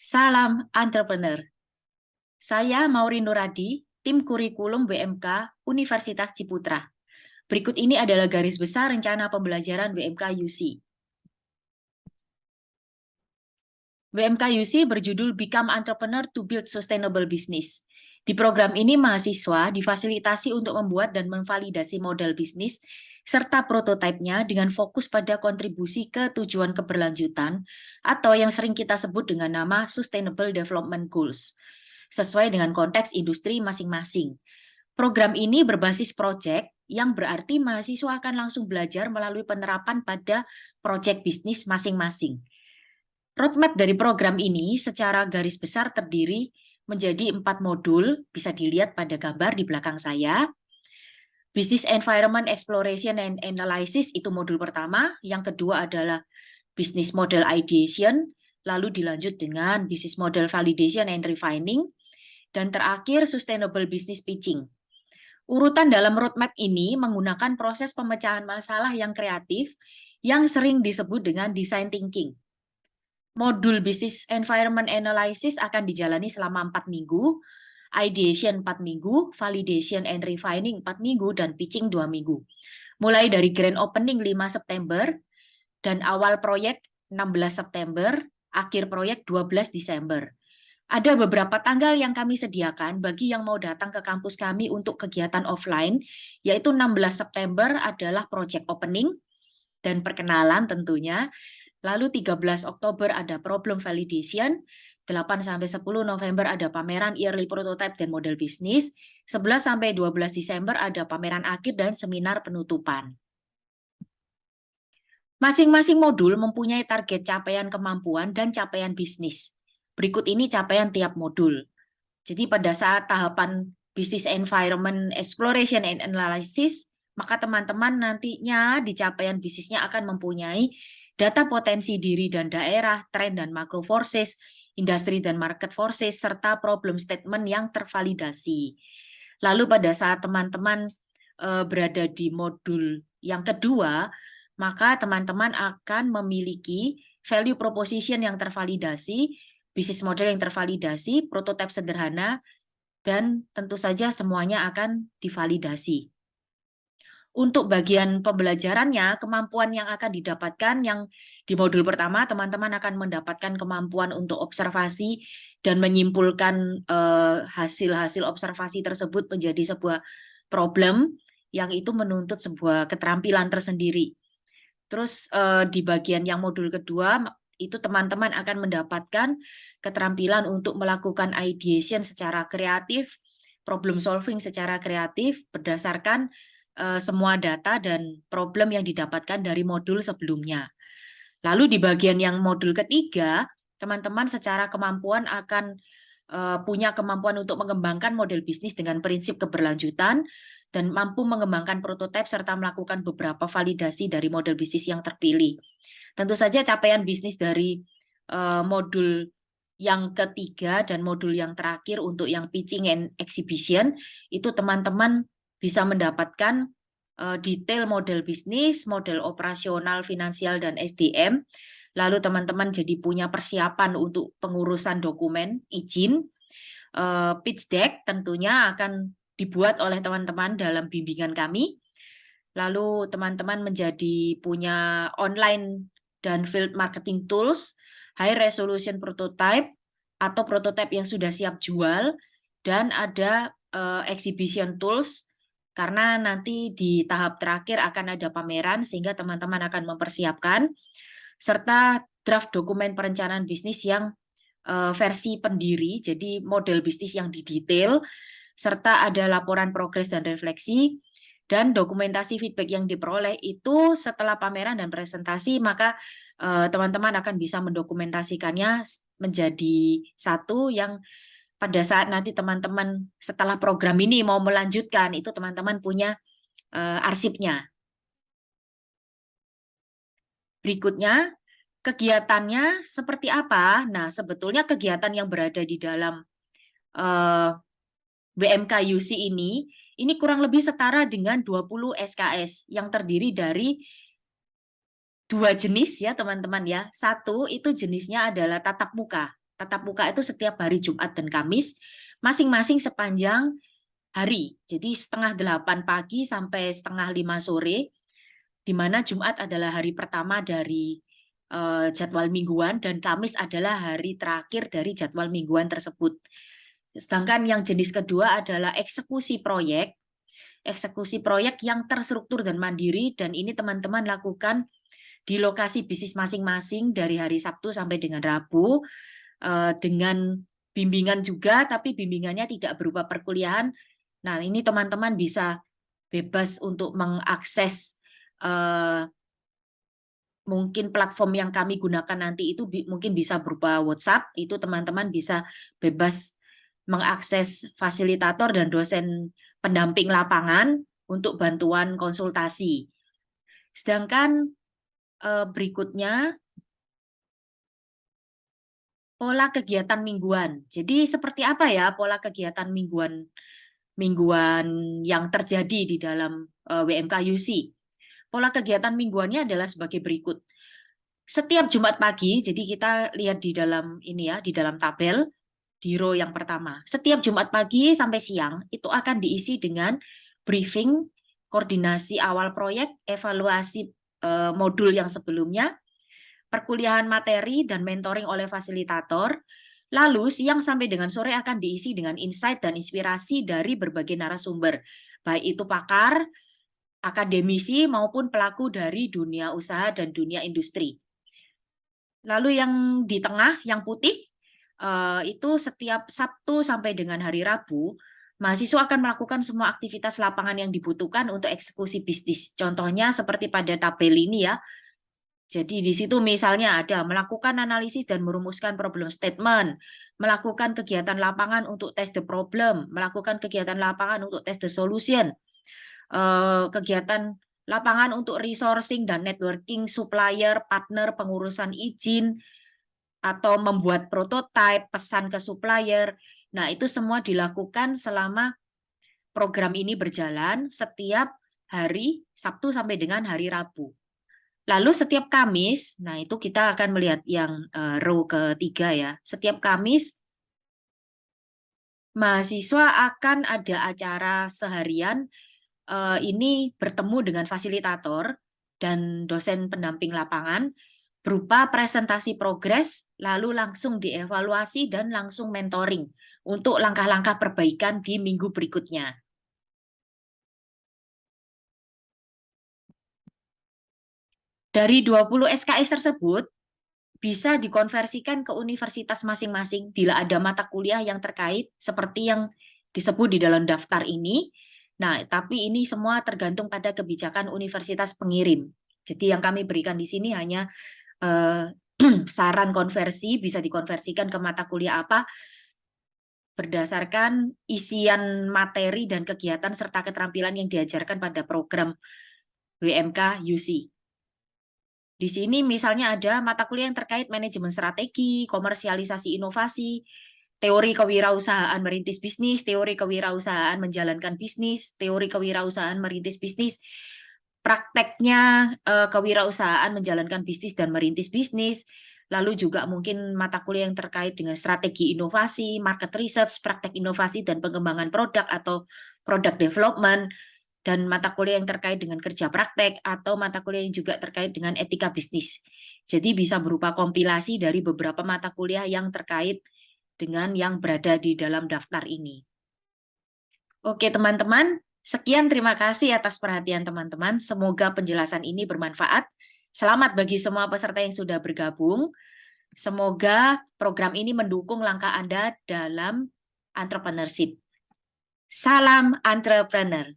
Salam entrepreneur. Saya Maureen Nuradi, tim kurikulum BMK Universitas Ciputra. Berikut ini adalah garis besar rencana pembelajaran BMK UC. BMK UC berjudul Become Entrepreneur to Build Sustainable Business. Di program ini, mahasiswa difasilitasi untuk membuat dan memvalidasi model bisnis serta prototipenya dengan fokus pada kontribusi ke tujuan keberlanjutan atau yang sering kita sebut dengan nama Sustainable Development Goals, sesuai dengan konteks industri masing-masing. Program ini berbasis proyek yang berarti mahasiswa akan langsung belajar melalui penerapan pada proyek bisnis masing-masing. Roadmap dari program ini secara garis besar terdiri menjadi 4 modul, bisa dilihat pada gambar di belakang saya. Business Environment Exploration and Analysis itu modul pertama, yang kedua adalah Business Model Ideation, lalu dilanjut dengan Business Model Validation and Refining, dan terakhir Sustainable Business Pitching. Urutan dalam roadmap ini menggunakan proses pemecahan masalah yang kreatif yang sering disebut dengan design thinking. Modul Business Environment Analysis akan dijalani selama 4 minggu, Ideation 4 minggu, Validation and Refining 4 minggu, dan Pitching 2 minggu. Mulai dari Grand Opening 5 September, dan awal proyek 16 September, akhir proyek 12 Desember. Ada beberapa tanggal yang kami sediakan bagi yang mau datang ke kampus kami untuk kegiatan offline, yaitu 16 September adalah project opening dan perkenalan tentunya. Lalu 13 Oktober ada problem validation, 8-10 November ada pameran early prototype dan model bisnis, 11-12 Desember ada pameran akhir dan seminar penutupan. Masing-masing modul mempunyai target capaian kemampuan dan capaian bisnis. Berikut ini capaian tiap modul. Jadi pada saat tahapan Business Environment Exploration and Analysis, maka teman-teman nantinya di capaian bisnisnya akan mempunyai data potensi diri dan daerah, tren dan macro forces, industri dan market forces, serta problem statement yang tervalidasi. Lalu pada saat teman-teman berada di modul yang kedua, maka teman-teman akan memiliki value proposition yang tervalidasi, bisnis model yang tervalidasi, prototipe sederhana, dan tentu saja semuanya akan divalidasi. Untuk bagian pembelajarannya, kemampuan yang akan didapatkan yang di modul pertama, teman-teman akan mendapatkan kemampuan untuk observasi dan menyimpulkan hasil-hasil observasi tersebut menjadi sebuah problem yang itu menuntut sebuah keterampilan tersendiri. Terus di bagian yang modul kedua, itu teman-teman akan mendapatkan keterampilan untuk melakukan ideation secara kreatif, problem solving secara kreatif berdasarkan semua data dan problem yang didapatkan dari modul sebelumnya. Lalu di bagian yang modul ketiga, teman-teman secara kemampuan akan punya kemampuan untuk mengembangkan model bisnis dengan prinsip keberlanjutan dan mampu mengembangkan prototipe serta melakukan beberapa validasi dari model bisnis yang terpilih. Tentu saja capaian bisnis dari modul yang ketiga dan modul yang terakhir untuk yang pitching and exhibition, itu teman-teman bisa mendapatkan detail model bisnis, model operasional, finansial, dan SDM. Lalu teman-teman jadi punya persiapan untuk pengurusan dokumen, izin. Pitch deck tentunya akan dibuat oleh teman-teman dalam bimbingan kami. Lalu teman-teman menjadi punya online dan field marketing tools, high resolution prototype, atau prototipe yang sudah siap jual, dan ada exhibition tools, karena nanti di tahap terakhir akan ada pameran, sehingga teman-teman akan mempersiapkan, serta draft dokumen perencanaan bisnis yang versi pendiri, jadi model bisnis yang didetail, serta ada laporan progres dan refleksi, dan dokumentasi feedback yang diperoleh itu setelah pameran dan presentasi, maka teman-teman akan bisa mendokumentasikannya menjadi satu yang pada saat nanti teman-teman setelah program ini mau melanjutkan, itu teman-teman punya arsipnya. Berikutnya, kegiatannya seperti apa? Nah, sebetulnya kegiatan yang berada di dalam BMK UC ini kurang lebih setara dengan 20 SKS yang terdiri dari 2 jenis ya teman-teman ya. Satu itu jenisnya adalah tatap muka. tatap muka itu setiap hari Jumat dan Kamis, masing-masing sepanjang hari. Jadi setengah 8 pagi sampai setengah 5 sore, di mana Jumat adalah hari pertama dari jadwal mingguan dan Kamis adalah hari terakhir dari jadwal mingguan tersebut. Sedangkan yang jenis kedua adalah eksekusi proyek. Eksekusi proyek yang terstruktur dan mandiri, dan ini teman-teman lakukan di lokasi bisnis masing-masing dari hari Sabtu sampai dengan Rabu, dengan bimbingan juga, tapi bimbingannya tidak berupa perkuliahan. Nah, ini teman-teman bisa bebas untuk mengakses mungkin platform yang kami gunakan nanti itu mungkin bisa berupa WhatsApp, itu teman-teman bisa bebas mengakses fasilitator dan dosen pendamping lapangan untuk bantuan konsultasi. Sedangkan berikutnya, pola kegiatan mingguan. Jadi seperti apa ya pola kegiatan mingguan yang terjadi di dalam WMK UC? Pola kegiatan mingguannya adalah sebagai berikut. Setiap Jumat pagi, jadi kita lihat di dalam ini ya, di dalam tabel di row yang pertama. Setiap Jumat pagi sampai siang itu akan diisi dengan briefing, koordinasi awal proyek, evaluasi modul yang sebelumnya, perkuliahan materi dan mentoring oleh fasilitator. Lalu siang sampai dengan sore akan diisi dengan insight dan inspirasi dari berbagai narasumber, baik itu pakar, akademisi maupun pelaku dari dunia usaha dan dunia industri. Lalu yang di tengah, yang putih, itu setiap Sabtu sampai dengan hari Rabu, mahasiswa akan melakukan semua aktivitas lapangan yang dibutuhkan untuk eksekusi bisnis. Contohnya seperti pada tabel ini ya. Jadi di situ misalnya ada melakukan analisis dan merumuskan problem statement, melakukan kegiatan lapangan untuk test the problem, melakukan kegiatan lapangan untuk test the solution, kegiatan lapangan untuk resourcing dan networking supplier, partner, pengurusan izin, atau membuat prototipe, pesan ke supplier. Nah, itu semua dilakukan selama program ini berjalan setiap hari Sabtu sampai dengan hari Rabu. Lalu setiap Kamis, nah itu kita akan melihat yang row ketiga ya. Setiap Kamis, mahasiswa akan ada acara seharian, ini bertemu dengan fasilitator dan dosen pendamping lapangan, berupa presentasi progres, lalu langsung dievaluasi dan langsung mentoring untuk langkah-langkah perbaikan di minggu berikutnya. Dari 20 SKS tersebut, bisa dikonversikan ke universitas masing-masing bila ada mata kuliah yang terkait seperti yang disebut di dalam daftar ini. Nah, tapi ini semua tergantung pada kebijakan universitas pengirim. Jadi yang kami berikan di sini hanya saran konversi, bisa dikonversikan ke mata kuliah apa berdasarkan isian materi dan kegiatan serta keterampilan yang diajarkan pada program WMK UC. Di sini misalnya ada mata kuliah yang terkait manajemen strategi, komersialisasi inovasi, teori kewirausahaan merintis bisnis, teori kewirausahaan menjalankan bisnis, teori kewirausahaan merintis bisnis, prakteknya kewirausahaan menjalankan bisnis dan merintis bisnis, lalu juga mungkin mata kuliah yang terkait dengan strategi inovasi, market research, praktek inovasi dan pengembangan produk atau product development, dan mata kuliah yang terkait dengan kerja praktek, atau mata kuliah yang juga terkait dengan etika bisnis. Jadi bisa berupa kompilasi dari beberapa mata kuliah yang terkait dengan yang berada di dalam daftar ini. Oke teman-teman, sekian terima kasih atas perhatian teman-teman. Semoga penjelasan ini bermanfaat. Selamat bagi semua peserta yang sudah bergabung. Semoga program ini mendukung langkah Anda dalam entrepreneurship. Salam entrepreneur.